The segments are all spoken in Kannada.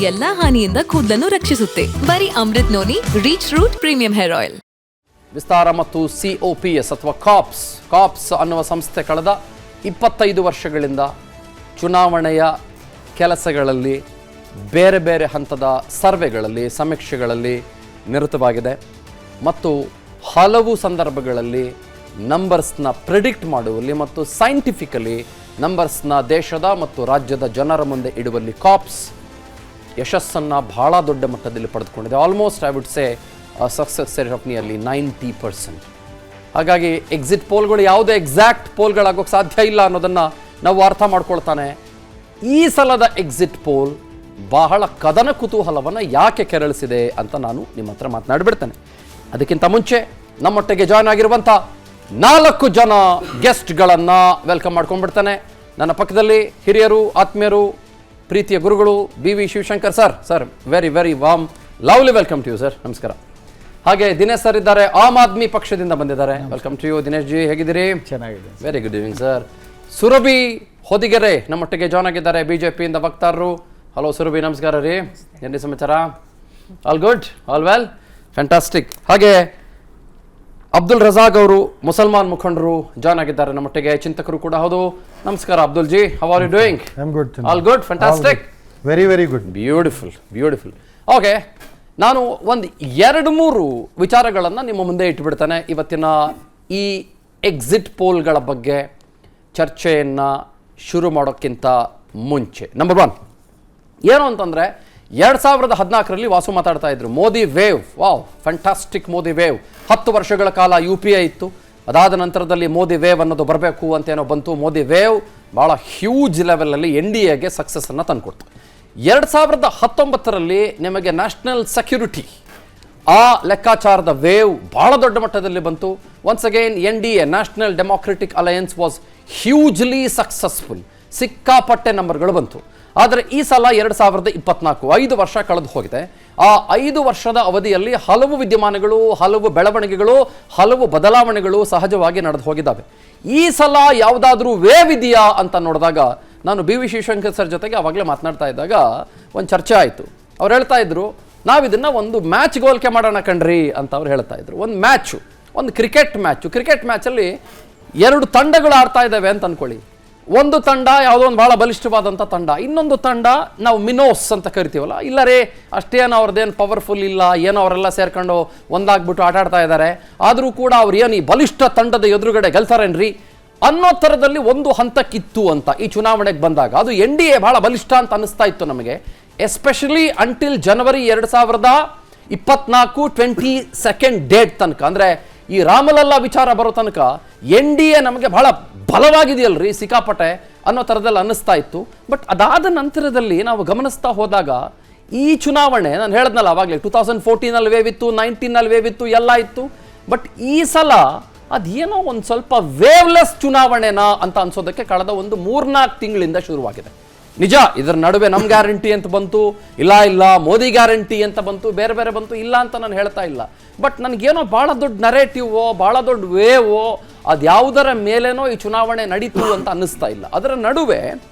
ಎಲ್ಲಾ ಹಾನಿಯಿಂದ ಕೂದಲನ್ನು ರಕ್ಷಿಸುತ್ತೆ. ಬರೀ Amrut noni reach root premium hair oil. Vistara ಮತ್ತು COPS ಅಥವಾ ಕಾಪ್ಸ್ ಅನ್ನುವ ಸಂಸ್ಥೆ ಕಳೆದ 25 ವರ್ಷಗಳಿಂದ ಚುನಾವಣೆಯ ಕೆಲಸಗಳಲ್ಲಿ ಬೇರೆ ಬೇರೆ ಹಂತದ ಸರ್ವೆಗಳಲ್ಲಿ ಸಮೀಕ್ಷೆಗಳಲ್ಲಿ ನಿರತವಾಗಿದೆ ಮತ್ತು ಹಲವು ಸಂದರ್ಭಗಳಲ್ಲಿ ನಂಬರ್ಸ್ನ ಪ್ರಿಡಿಕ್ಟ್ ಮಾಡುವಲ್ಲಿ ಮತ್ತು ಸೈಂಟಿಫಿಕಲಿ ನಂಬರ್ಸ್ನ ದೇಶದ ಮತ್ತು ರಾಜ್ಯದ ಜನರ ಮುಂದೆ ಇಡುವಲ್ಲಿ ಕಾಪ್ಸ್ ಯಶಸ್ಸನ್ನು ಬಹಳ ದೊಡ್ಡ ಮಟ್ಟದಲ್ಲಿ ಪಡೆದುಕೊಂಡಿದೆ. Almost I would say success rate of nearly 90%. ಹಾಗಾಗಿ ಎಕ್ಸಿಟ್ ಪೋಲ್ಗಳು ಯಾವುದೇ ಎಕ್ಸಾಕ್ಟ್ ಪೋಲ್ಗಳಾಗೋಕ್ಕೆ ಸಾಧ್ಯ ಇಲ್ಲ ಅನ್ನೋದನ್ನು ನಾವು ಅರ್ಥ ಮಾಡ್ಕೊಳ್ತಾನೆ ಈ ಸಲದ ಎಕ್ಸಿಟ್ ಪೋಲ್ ಬಹಳ ಕದನ ಕುತೂಹಲವನ್ನು ಯಾಕೆ ಕೆರಳಿಸಿದೆ ಅಂತ ನಾನು ನಿಮ್ಮ ಹತ್ರ ಮಾತನಾಡಿಬಿಡ್ತೇನೆ. ಅದಕ್ಕಿಂತ ಮುಂಚೆ ನಮ್ಮೊಟ್ಟಿಗೆ ಜಾಯ್ನ್ ಆಗಿರುವಂಥ 4 ಜನ ಗೆಸ್ಟ್ಗಳನ್ನು ವೆಲ್ಕಮ್ ಮಾಡ್ಕೊಂಡ್ಬಿಡ್ತಾನೆ. ನನ್ನ ಪಕ್ಕದಲ್ಲಿ ಹಿರಿಯರು, ಆತ್ಮೀಯರು, ಪ್ರೀತಿಯ ಗುರುಗಳು BV Shivashankar sir very very warm lovely welcome to you sir. ನಮಸ್ಕಾರ. ಹಾಗೆ ದಿನೇಶ್ ಸರ್ ಇದ್ದಾರೆ, ಆಮ್ ಆದ್ಮಿ ಪಕ್ಷದಿಂದ ಬಂದಿದ್ದಾರೆ. Welcome to you Dinesh ji, ಹೇಗಿದ್ದೀರಿ? ಚೆನ್ನಾಗಿದೆ, very good evening sir. Surabhi Hodigere ನಮ್ಮೊಟ್ಟಿಗೆ ಜಾಯ್ನ್ ಆಗಿದ್ದಾರೆ, BJPಯಿಂದ ವಕ್ತಾರರು. ಹಲೋ ಸುರಭಿ, ನಮಸ್ಕಾರ ರೀ, ಏನ್ರಿ ಸಮಾಚಾರ? All good, all well, fantastic. ಹಾಗೆ ಅಬ್ದುಲ್ ರಜಾಕ್ ಅವರು ಮುಸಲ್ಮಾನ್ ಮುಖಂಡರು ಜಾಯ್ನ್ ಆಗಿದ್ದಾರೆ ನಮ್ಮೊಟ್ಟಿಗೆ, ಚಿಂತಕರು ಕೂಡ ಹೌದು. ನಮಸ್ಕಾರ Abdul ji, how are you doing? I am good. All good, fantastic, very very good, beautiful. Okay, ನಾನು ಒಂದು 2-3 ವಿಚಾರಗಳನ್ನು ನಿಮ್ಮ ಮುಂದೆ ಇಟ್ಬಿಡ್ತೇನೆ ಇವತ್ತಿನ ಈ ಎಕ್ಸಿಟ್ ಪೋಲ್ಗಳ ಬಗ್ಗೆ ಚರ್ಚೆಯನ್ನು ಶುರು ಮಾಡೋಕ್ಕಿಂತ ಮುಂಚೆ. ನಂಬರ್ 1 ಏನು ಅಂತಂದರೆ 2014ರಲ್ಲಿ ವಾಸು ಮಾತಾಡ್ತಾ ಇದ್ರು Modi wave. Wow, fantastic Modi wave. 10 ವರ್ಷಗಳ ಕಾಲ UPA ಇತ್ತು, ಅದಾದ ನಂತರದಲ್ಲಿ ಮೋದಿ ವೇವ್ ಅನ್ನೋದು ಬರಬೇಕು ಅಂತೇನೋ ಬಂತು. ಮೋದಿ ವೇವ್ ಭಾಳ ಹ್ಯೂಜ್ ಲೆವೆಲಲ್ಲಿ NDAಗೆ ಸಕ್ಸಸ್ಸನ್ನು ತಂದುಕೊಡ್ತು. 2019ರಲ್ಲಿ ನಿಮಗೆ ನ್ಯಾಷನಲ್ ಸೆಕ್ಯೂರಿಟಿ ಆ ಲೆಕ್ಕಾಚಾರದ ವೇವ್ ಭಾಳ ದೊಡ್ಡ ಮಟ್ಟದಲ್ಲಿ ಬಂತು. Once again NDA national democratic alliance was hugely successful. ಸಿಕ್ಕಾಪಟ್ಟೆ ನಂಬರ್ಗಳು ಬಂತು. ಆದರೆ ಈ ಸಲ 2024 5 ವರ್ಷ ಕಳೆದು ಹೋಗಿದೆ. ಆ 5 ವರ್ಷದ ಅವಧಿಯಲ್ಲಿ ಹಲವು ವಿದ್ಯಮಾನಗಳು, ಹಲವು ಬೆಳವಣಿಗೆಗಳು, ಹಲವು ಬದಲಾವಣೆಗಳು ಸಹಜವಾಗಿ ನಡೆದು ಹೋಗಿದ್ದಾವೆ. ಈ ಸಲ ಯಾವುದಾದ್ರೂ ವೇವ್ ಇದೆಯಾ ಅಂತ ನೋಡಿದಾಗ ನಾನು BV ಶಿವಶಂಕರ್ ಸರ್ ಜೊತೆಗೆ ಆವಾಗಲೇ ಮಾತನಾಡ್ತಾ ಇದ್ದಾಗ ಒಂದು ಚರ್ಚೆ ಆಯಿತು. ಅವ್ರು ಹೇಳ್ತಾ ಇದ್ರು, ನಾವಿದನ್ನು ಒಂದು ಮ್ಯಾಚ್ ಗೋಲ್ಕೆ ಮಾಡೋಣ ಕಣ್ರಿ ಅಂತ ಅವ್ರು ಹೇಳ್ತಾ ಇದ್ರು. ಒಂದು ಕ್ರಿಕೆಟ್ ಮ್ಯಾಚಲ್ಲಿ 2 ತಂಡಗಳು ಆಡ್ತಾ ಇದ್ದಾವೆ ಅಂತ ಅಂದ್ಕೊಳ್ಳಿ. ಒಂದು ತಂಡ ಯಾವುದೋ ಒಂದು ಭಾಳ ಬಲಿಷ್ಠವಾದಂಥ ತಂಡ, ಇನ್ನೊಂದು ತಂಡ ನಾವು ಮಿನೋಸ್ ಅಂತ ಕರಿತೀವಲ್ಲ, ಇಲ್ಲ ರೇ ಅಷ್ಟೇನು ಅವ್ರದ್ದೇನು ಪವರ್ಫುಲ್ ಇಲ್ಲ, ಏನೋ ಅವರೆಲ್ಲ ಸೇರ್ಕೊಂಡು ಒಂದಾಗ್ಬಿಟ್ಟು ಆಟಾಡ್ತಾ ಇದ್ದಾರೆ, ಆದರೂ ಕೂಡ ಅವ್ರು ಏನು ಈ ಬಲಿಷ್ಠ ತಂಡದ ಎದುರುಗಡೆ ಗೆಲ್ತಾರೇನ್ರಿ ಅನ್ನೋ ಥರದಲ್ಲಿ ಒಂದು ಹಂತಕ್ಕಿತ್ತು ಅಂತ ಈ ಚುನಾವಣೆಗೆ ಬಂದಾಗ. ಅದು NDA ಭಾಳ ಬಲಿಷ್ಠ ಅಂತ ಅನ್ನಿಸ್ತಾ ಇತ್ತು ನಮಗೆ, ಎಸ್ಪೆಷಲಿ ಅಂಟಿಲ್ ಜನವರಿ 2024 22nd ಡೇಟ್ ತನಕ, ಅಂದರೆ ಈ ರಾಮಲಲ್ಲಾ ವಿಚಾರ ಬರೋ ತನಕ NDA ನಮಗೆ ಬಹಳ ಬಲವಾಗಿದೆಯಲ್ರಿ ಸಿಕ್ಕಾಪಟ್ಟೆ ಅನ್ನೋ ಥರದಲ್ಲಿ ಅನ್ನಿಸ್ತಾ ಇತ್ತು. ಬಟ್ ಅದಾದ ನಂತರದಲ್ಲಿ ನಾವು ಗಮನಿಸ್ತಾ ಹೋದಾಗ ಈ ಚುನಾವಣೆ, ನಾನು ಹೇಳಿದ್ನಲ್ಲ ಆವಾಗಲೇ 2014ನಲ್ಲಿ ವೇವ್ ಇತ್ತು, 19ನಲ್ಲಿ ವೇವ್ ಇತ್ತು, ಎಲ್ಲ ಇತ್ತು. ಬಟ್ ಈ ಸಲ ಅದೇನೋ ಒಂದು ಸ್ವಲ್ಪ ವೇವ್ಲೆಸ್ ಚುನಾವಣೆನಾ ಅಂತ ಅನ್ಸೋದಕ್ಕೆ ಕಳೆದ ಒಂದು 3-4 ತಿಂಗಳಿಂದ ಶುರುವಾಗಿದೆ. ನಿಜ, ಇದರ ನಡುವೆ ನಮ್ಮ ಗ್ಯಾರಂಟಿ ಅಂತ ಬಂತು, ಇಲ್ಲ ಮೋದಿ ಗ್ಯಾರಂಟಿ ಅಂತ ಬಂತು, ಬೇರೆ ಬೇರೆ ಬಂತು, ಇಲ್ಲ ಅಂತ ನಾನು ಹೇಳ್ತಾ ಇಲ್ಲ. ಬಟ್ ನನಗೇನೋ ಭಾಳ ದೊಡ್ಡ ನರೇಟಿವೋ, ಭಾಳ ದೊಡ್ಡ ವೇವೋ, ಅದು ಯಾವುದರ ಮೇಲೇನೋ ಈ ಚುನಾವಣೆ ನಡೀತು ಅಂತ ಅನ್ನಿಸ್ತಾ ಇಲ್ಲ. ಅದರ ನಡುವೆ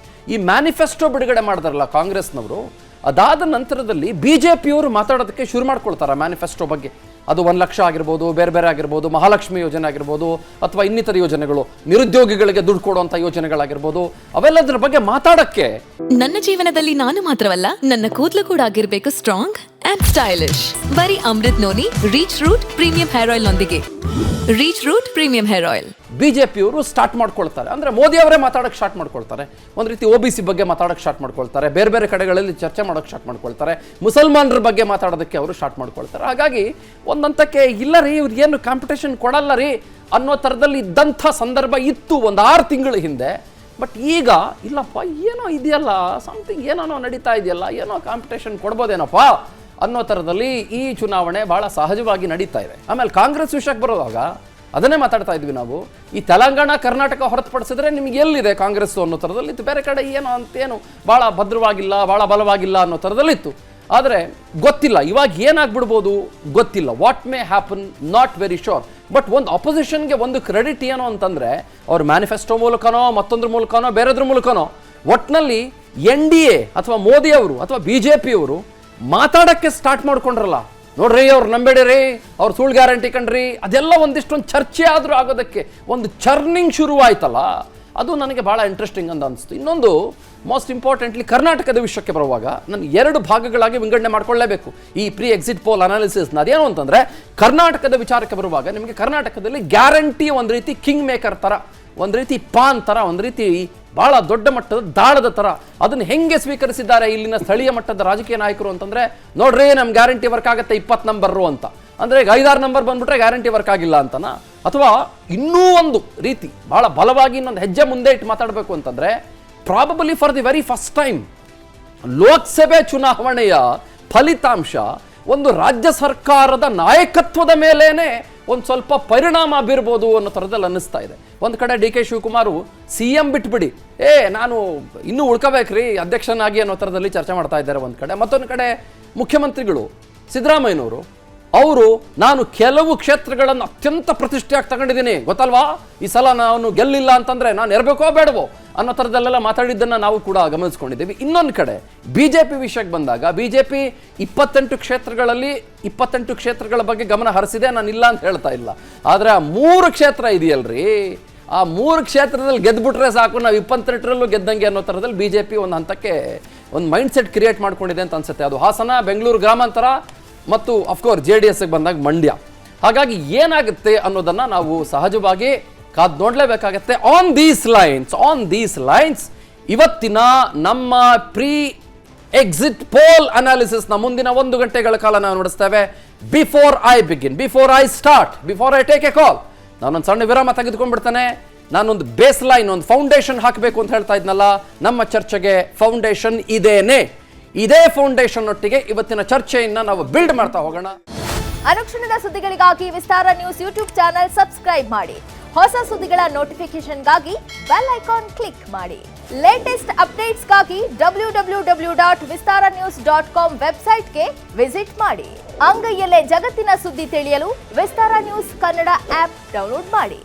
ಈ ಮ್ಯಾನಿಫೆಸ್ಟೋ ಬಿಡುಗಡೆ ಮಾಡಿದಾರಲ್ಲ ಕಾಂಗ್ರೆಸ್ನವರು, ಅದಾದ ನಂತರದಲ್ಲಿ BJPಯವರು ಮಾತಾಡೋದಕ್ಕೆ ಶುರು ಮಾಡ್ಕೊಳ್ತಾರೆ ಮ್ಯಾನಿಫೆಸ್ಟೋ ಬಗ್ಗೆ. ಅದು 1 ಲಕ್ಷ ಆಗಿರ್ಬೋದು, ಬೇರೆ ಬೇರೆ ಆಗಿರ್ಬೋದು, ಮಹಾಲಕ್ಷ್ಮಿ ಯೋಜನೆ ಆಗಿರ್ಬೋದು, ಅಥವಾ ಇನ್ನಿತರ ಯೋಜನೆಗಳು, ನಿರುದ್ಯೋಗಿಗಳಿಗೆ ದುಡ್ಡು ಕೊಡುವಂಥ ಯೋಜನೆಗಳಾಗಿರ್ಬೋದು, ಅವೆಲ್ಲದರ ಬಗ್ಗೆ ಮಾತಾಡಕ್ಕೆ. ನನ್ನ ಜೀವನದಲ್ಲಿ ನಾನು ಮಾತ್ರವಲ್ಲ, ನನ್ನ ಕೂದಲು ಕೂಡ ಆಗಿರ್ಬೇಕು ಸ್ಟ್ರಾಂಗ್ ಅಂಡ್ ಸ್ಟೈಲಿಶ್. ಬರೀ Amrut noni reach root premium hair oil ನೊಂದಿಗೆ. Reach root premium hair oil. BJPಯವರು ಸ್ಟಾರ್ಟ್ ಮಾಡ್ಕೊಳ್ತಾರೆ, ಅಂದರೆ ಮೋದಿ ಅವರೇ ಮಾತಾಡೋಕ್ಕೆ ಸ್ಟಾರ್ಟ್ ಮಾಡ್ಕೊಳ್ತಾರೆ. ಒಂದು ರೀತಿ OBC ಬಗ್ಗೆ ಮಾತಾಡೋಕ್ಕೆ ಸ್ಟಾರ್ಟ್ ಮಾಡ್ಕೊಳ್ತಾರೆ, ಬೇರೆ ಬೇರೆ ಕಡೆಗಳಲ್ಲಿ ಚರ್ಚೆ ಮಾಡೋಕ್ಕೆ ಸ್ಟಾರ್ಟ್ ಮಾಡ್ಕೊಳ್ತಾರೆ, ಮುಸಲ್ಮಾನರ ಬಗ್ಗೆ ಮಾತಾಡೋದಕ್ಕೆ ಅವರು ಸ್ಟಾರ್ಟ್ ಮಾಡ್ಕೊಳ್ತಾರೆ. ಹಾಗಾಗಿ ಒಂದಂತಕ್ಕೆ ಇಲ್ಲ ರೀ, ಇವ್ರಿಗೆ ಏನು ಕಾಂಪಿಟೇಷನ್ ಕೊಡಲ್ಲ ರೀ ಅನ್ನೋ ಥರದಲ್ಲಿ ಇದ್ದಂಥ ಸಂದರ್ಭ ಇತ್ತು ಒಂದು 6 ತಿಂಗಳ ಹಿಂದೆ. ಬಟ್ ಈಗ ಇಲ್ಲಪ್ಪ, ಏನೋ ಇದೆಯಲ್ಲ, ಸಮಥಿಂಗ್ ಏನೋ ನಡೀತಾ ಇದೆಯಲ್ಲ, ಏನೋ ಕಾಂಪಿಟೇಷನ್ ಕೊಡ್ಬೋದೇನಪ್ಪ ಅನ್ನೋ ಥರದಲ್ಲಿ ಈ ಚುನಾವಣೆ ಭಾಳ ಸಹಜವಾಗಿ ನಡೀತಾ ಇದೆ. ಆಮೇಲೆ ಕಾಂಗ್ರೆಸ್ ವಿಷಯಕ್ಕೆ ಬರುವಾಗ ಅದನ್ನೇ ಮಾತಾಡ್ತಾ ಇದ್ವಿ ನಾವು. ಈ ತೆಲಂಗಾಣ ಕರ್ನಾಟಕ ಹೊರತುಪಡಿಸಿದ್ರೆ ನಿಮ್ಗೆ ಎಲ್ಲಿದೆ ಕಾಂಗ್ರೆಸ್ಸು ಅನ್ನೋ ಥರದಲ್ಲಿ ಇತ್ತು. ಬೇರೆ ಕಡೆ ಏನೋ ಅಂತೇನು ಭಾಳ ಭದ್ರವಾಗಿಲ್ಲ, ಭಾಳ ಬಲವಾಗಿಲ್ಲ ಅನ್ನೋ ಥರದಲ್ಲಿತ್ತು. ಆದರೆ ಗೊತ್ತಿಲ್ಲ ಇವಾಗ ಏನಾಗ್ಬಿಡ್ಬೋದು, ಗೊತ್ತಿಲ್ಲ. What may happen, not very sure. But ಒಂದು ಅಪೋಸಿಷನ್ಗೆ ಒಂದು ಕ್ರೆಡಿಟ್ ಏನು ಅಂತಂದರೆ, ಅವ್ರ ಮ್ಯಾನಿಫೆಸ್ಟೋ ಮೂಲಕನೋ, ಮತ್ತೊಂದ್ರ ಮೂಲಕನೋ, ಬೇರೆದ್ರ ಮೂಲಕನೋ ಒಟ್ಟಿನಲ್ಲಿ NDA ಅಥವಾ ಮೋದಿ ಅವರು ಅಥವಾ BJP ಅವರು ಮಾತಾಡಕ್ಕೆ ಸ್ಟಾರ್ಟ್ ಮಾಡ್ಕೊಂಡ್ರಲ್ಲ, ನೋಡ್ರಿ ಅವ್ರು ನಂಬೇಡಿರಿ, ಅವ್ರು ಸುಳ್ಳು ಗ್ಯಾರಂಟಿ ಕಂಡ್ರಿ, ಅದೆಲ್ಲ ಒಂದಿಷ್ಟೊಂದು ಚರ್ಚೆ ಆದರೂ ಆಗೋದಕ್ಕೆ ಒಂದು ಚರ್ನಿಂಗ್ ಶುರುವಾಯ್ತಲ್ಲ, ಅದು ನನಗೆ ಭಾಳ ಇಂಟ್ರೆಸ್ಟಿಂಗ್ ಅಂತ ಅನಿಸ್ತು. ಇನ್ನೊಂದು ಮೋಸ್ಟ್ ಇಂಪಾರ್ಟೆಂಟ್ಲಿ ಕರ್ನಾಟಕದ ವಿಷಯಕ್ಕೆ ಬರುವಾಗ ನಾನು 2 ಭಾಗಗಳಾಗಿ ವಿಂಗಡಣೆ ಮಾಡ್ಕೊಳ್ಳೇಬೇಕು ಈ ಪ್ರೀ ಎಕ್ಸಿಟ್ ಪೋಲ್ ಅನಾಲಿಸಿಸ್ನ. ಅದೇನು ಅಂತಂದರೆ, ಕರ್ನಾಟಕದ ವಿಚಾರಕ್ಕೆ ಬರುವಾಗ ನಿಮಗೆ ಕರ್ನಾಟಕದಲ್ಲಿ ಗ್ಯಾರಂಟಿ ಒಂದು ರೀತಿ ಕಿಂಗ್ ಮೇಕರ್ ಥರ, ಒಂದು ರೀತಿ ಪಾನ್ ಥರ, ಒಂದು ರೀತಿ ಭಾಳ ದೊಡ್ಡ ಮಟ್ಟದ ದಾಳದ ಥರ ಅದನ್ನು ಹೆಂಗೆ ಸ್ವೀಕರಿಸಿದ್ದಾರೆ ಇಲ್ಲಿನ ಸ್ಥಳೀಯ ಮಟ್ಟದ ರಾಜಕೀಯ ನಾಯಕರು ಅಂತಂದರೆ, ನೋಡ್ರಿ ನಮ್ಮ ಗ್ಯಾರಂಟಿ ವರ್ಕ್ ಆಗುತ್ತೆ 20 ನಂಬರು ಅಂತ. ಅಂದರೆ 5-6 ನಂಬರ್ ಬಂದ್ಬಿಟ್ರೆ ಗ್ಯಾರಂಟಿ ವರ್ಕ್ ಆಗಿಲ್ಲ ಅಂತನಾ, ಅಥವಾ ಇನ್ನೂ ಒಂದು ರೀತಿ ಭಾಳ ಬಲವಾಗಿ ಇನ್ನೊಂದು ಹೆಜ್ಜೆ ಮುಂದೆ ಇಟ್ಟು ಮಾತಾಡಬೇಕು ಅಂತಂದರೆ, probably for the very first time ಲೋಕಸಭೆ ಚುನಾವಣೆಯ ಫಲಿತಾಂಶ ಒಂದು ರಾಜ್ಯ ಸರ್ಕಾರದ ನಾಯಕತ್ವದ ಮೇಲೇನೆ ಒಂದು ಸ್ವಲ್ಪ ಪರಿಣಾಮ ಬೀರ್ಬೋದು ಅನ್ನೋ ಥರದಲ್ಲಿ ಅನ್ನಿಸ್ತಾ ಇದೆ. ಒಂದು ಕಡೆ DK ಶಿವಕುಮಾರು CM ಬಿಟ್ಬಿಡಿ, ನಾನು ಇನ್ನೂ ಉಳ್ಕೋಬೇಕ್ರಿ ಅಧ್ಯಕ್ಷನಾಗಿ ಅನ್ನೋ ಥರದಲ್ಲಿ ಚರ್ಚೆ ಮಾಡ್ತಾ ಇದ್ದಾರೆ ಒಂದು ಕಡೆ. ಮತ್ತೊಂದು ಕಡೆ ಮುಖ್ಯಮಂತ್ರಿಗಳು ಸಿದ್ದರಾಮಯ್ಯನವರು ಅವರು ನಾನು ಕೆಲವು ಕ್ಷೇತ್ರಗಳನ್ನು ಅತ್ಯಂತ ಪ್ರತಿಷ್ಠೆಯಾಗಿ ತಗೊಂಡಿದ್ದೀನಿ ಗೊತ್ತಲ್ವಾ, ಈ ಸಲ ನಾನು ಗೆಲ್ಲಿಲ್ಲ ಅಂತಂದರೆ ನಾನು ಇರಬೇಕೋ ಬೇಡವೋ ಅನ್ನೋ ಥರದಲ್ಲೆಲ್ಲ ಮಾತಾಡಿದ್ದನ್ನು ನಾವು ಕೂಡ ಗಮನಿಸ್ಕೊಂಡಿದ್ದೀವಿ. ಇನ್ನೊಂದು ಕಡೆ BJP ವಿಷಯಕ್ಕೆ ಬಂದಾಗ, BJP 28 ಕ್ಷೇತ್ರಗಳಲ್ಲಿ 28 ಕ್ಷೇತ್ರಗಳ ಬಗ್ಗೆ ಗಮನ ಹರಿಸಿದೆ, ನಾನು ಇಲ್ಲ ಅಂತ ಹೇಳ್ತಾ ಇಲ್ಲ. ಆದರೆ ಆ 3 ಕ್ಷೇತ್ರ ಇದೆಯಲ್ರಿ, ಆ 3 ಕ್ಷೇತ್ರದಲ್ಲಿ ಗೆದ್ದುಬಿಟ್ರೆ ಸಾಕು, ನಾವು 28ರಲ್ಲೂ ಗೆದ್ದಂಗೆ ಅನ್ನೋ ಥರದಲ್ಲಿ BJP ಒಂದು ಹಂತಕ್ಕೆ ಒಂದು ಮೈಂಡ್ ಸೆಟ್ ಕ್ರಿಯೇಟ್ ಮಾಡ್ಕೊಂಡಿದೆ ಅಂತ ಅನ್ಸುತ್ತೆ. ಅದು ಹಾಸನ, ಬೆಂಗಳೂರು ಗ್ರಾಮಾಂತರ ಮತ್ತು ಅಫ್ಕೋರ್ಸ್ JDSಗೆ ಬಂದಾಗ ಮಂಡ್ಯ. ಹಾಗಾಗಿ ಏನಾಗುತ್ತೆ ಅನ್ನೋದನ್ನು ನಾವು ಸಹಜವಾಗಿ ಕಾದು ನೋಡಲೇಬೇಕಾಗತ್ತೆ. ಆನ್ ದೀಸ್ ಲೈನ್ಸ್ ಇವತ್ತಿನ ನಮ್ಮ ಪ್ರೀ ಎಕ್ಸಿಟ್ ಪೋಲ್ ಅನಾಲಿಸಿಸ್ನ ಮುಂದಿನ 1 ಗಂಟೆಗಳ ಕಾಲ ನಾವು ನಡೆಸ್ತೇವೆ. Before I start, before I take a call, ನಾನೊಂದು ಸಣ್ಣ ವಿರಾಮ ತೆಗೆದುಕೊಂಡ್ಬಿಡ್ತೇನೆ. ನಾನೊಂದು ಬೇಸ್ ಲೈನ್, ಒಂದು ಫೌಂಡೇಶನ್ ಹಾಕಬೇಕು ಅಂತ ಹೇಳ್ತಾ ಇದ್ನಲ್ಲ, ನಮ್ಮ ಚರ್ಚೆಗೆ ಫೌಂಡೇಶನ್ ಇದೇ ಫೌಂಡೇಶನ್ ಒಟ್ಟಿಗೆ ಇವತ್ತಿನ ಚರ್ಚೆಯನ್ನ ನಾವು ಬಿಲ್ಡ್ ಮಾಡ್ತಾ ಹೋಗೋಣ. ಅನುಕ್ಷಣದ ಸುದ್ದಿಗಳಿಗಾಗಿ ವಿಸ್ತಾರ ನ್ಯೂಸ್ ಯೂಟ್ಯೂಬ್ ಚಾನೆಲ್ ಸಬ್ಸ್ಕ್ರೈಬ್ ಮಾಡಿ. ಹೊಸ ಸುದ್ದಿಗಳ ನೋಟಿಫಿಕೇಶನ್ಗಾಗಿ ಬೆಲ್ ಐಕಾನ್ ಕ್ಲಿಕ್ ಮಾಡಿ. ಲೇಟೆಸ್ಟ್ ಅಪ್ಡೇಟ್ಸ್ಗಾಗಿ www.vistaranews.com ವೆಬ್ಸೈಟ್ಗೆ ವಿಸಿಟ್ ಮಾಡಿ. ಅಂಗೈಯಲ್ಲೇ ಜಗತ್ತಿನ ಸುದ್ದಿ ತಿಳಿಯಲು ವಿಸ್ತಾರ ನ್ಯೂಸ್ ಕನ್ನಡ ಆಪ್ ಡೌನ್ಲೋಡ್ ಮಾಡಿ.